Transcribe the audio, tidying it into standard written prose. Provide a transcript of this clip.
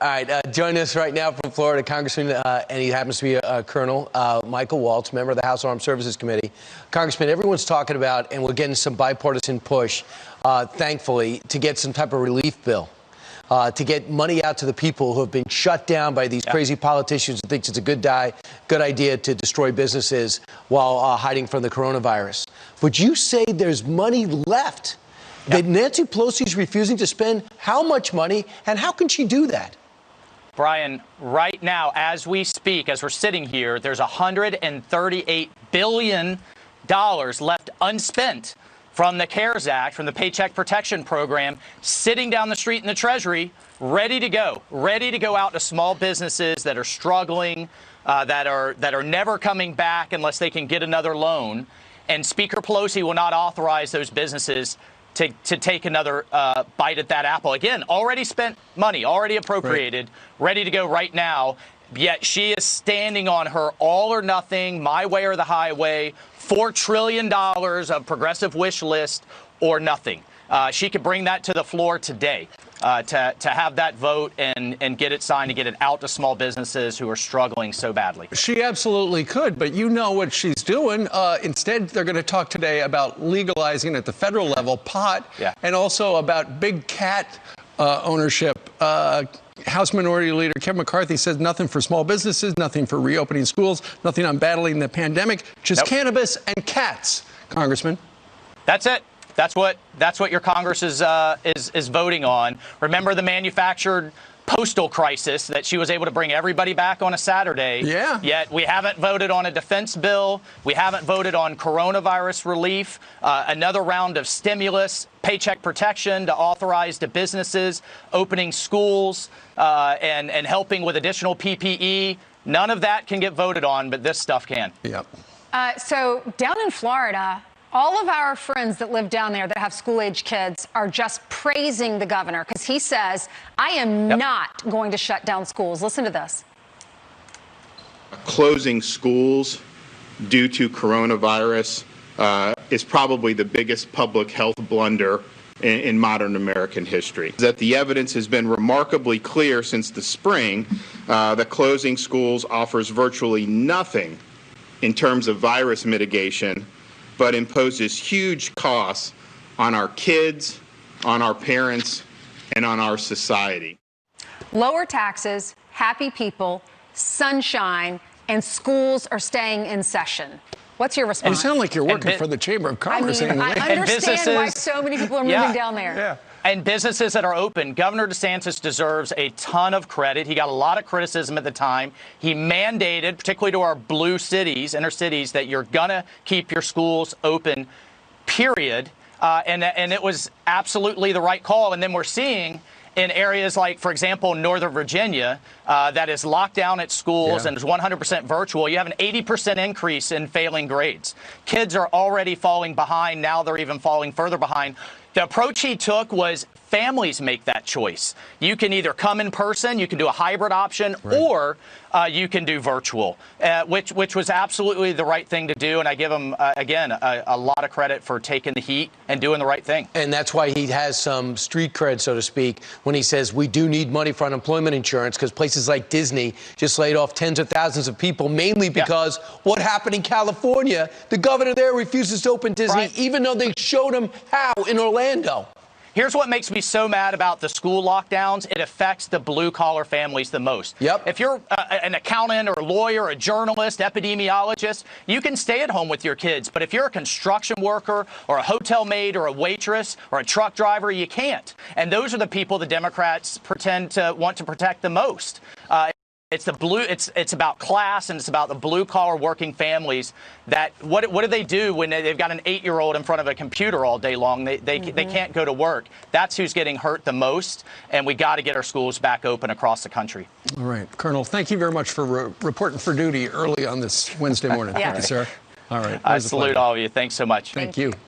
All right, joining us right now from Florida, Congressman, and he happens to be a colonel, Michael Waltz, member of the House Armed Services Committee. Congressman, everyone's talking about, and we're getting some bipartisan push, thankfully, to get some type of relief bill, to get money out to the people who have been shut down by these crazy politicians who think it's a good idea to destroy businesses while hiding from the coronavirus. But you say there's money left. That Nancy Pelosi is refusing to spend how much money, and how can she do that? Brian, right now, as we speak, as we're sitting here, there's $138 billion left unspent from the CARES Act, from the Paycheck Protection Program, sitting down the street in the Treasury, ready to go out to small businesses that are struggling, that are never coming back unless they can get another loan. And Speaker Pelosi will not authorize those businesses to take another bite at that apple. Again, already spent money, already appropriated, ready to go right now. Yet she is standing on her all or nothing, my way or the highway, $4 trillion of progressive wish list or nothing. She could bring that to the floor today to have that vote and get it signed, to get it out to small businesses who are struggling so badly. She absolutely could, but you know what she's doing. Instead, they're going to talk today about legalizing at the federal level pot, and also about big cat ownership. House Minority Leader Kevin McCarthy says nothing for small businesses, nothing for reopening schools, nothing on battling the pandemic, just cannabis and cats, Congressman. That's it. That's what your Congress is voting on. Remember the manufactured postal crisis that she was able to bring everybody back on a Saturday. Yeah. Yet we haven't voted on a defense bill. We haven't voted on coronavirus relief, another round of stimulus, paycheck protection to authorize to businesses opening schools and helping with additional PPE. None of that can get voted on, but this stuff can. Yep. So down in Florida, all of our friends that live down there that have school-age kids are just praising the governor because he says, I am not going to shut down schools. Listen to this. Closing schools due to coronavirus is probably the biggest public health blunder in modern American history. That the evidence has been remarkably clear since the spring that closing schools offers virtually nothing in terms of virus mitigation, but imposes huge costs on our kids, on our parents, and on our society. Lower taxes, happy people, sunshine, and schools are staying in session. What's your response? You sound like you're working for the Chamber of Commerce. I mean, I understand why so many people are moving down there. Yeah. And businesses that are open. Governor DeSantis deserves a ton of credit. He got a lot of criticism at the time. He mandated, particularly to our blue cities, inner cities, that you're going to keep your schools open, period. And it was absolutely the right call. And then we're seeing in areas like, for example, Northern Virginia, that is locked down at schools and is 100% virtual, you have an 80% increase in failing grades. Kids are already falling behind. Now they're even falling further behind. The approach he took was families make that choice. You can either come in person, you can do a hybrid option, or you can do virtual, which was absolutely the right thing to do. And I give him, again, a lot of credit for taking the heat and doing the right thing. And that's why he has some street cred, so to speak, when he says we do need money for unemployment insurance, because places like Disney just laid off tens of thousands of people, mainly because what happened in California, the governor there refuses to open Disney, even though they showed him how in Orlando. Here's what makes me so mad about the school lockdowns. It affects the blue-collar families the most. If you're an accountant or a lawyer, or a journalist, epidemiologist, you can stay at home with your kids. But if you're a construction worker or a hotel maid or a waitress or a truck driver, you can't. And those are the people the Democrats pretend to want to protect the most. It's the blue. It's about class, and it's about the blue-collar working families. That what do they do when they've got an 8-year-old in front of a computer all day long? They can't go to work. That's who's getting hurt the most, and we got to get our schools back open across the country. All right, Colonel. Thank you very much for reporting for duty early on this Wednesday morning. Thank you, sir. All right. I salute all of you. Thanks so much. Thank you.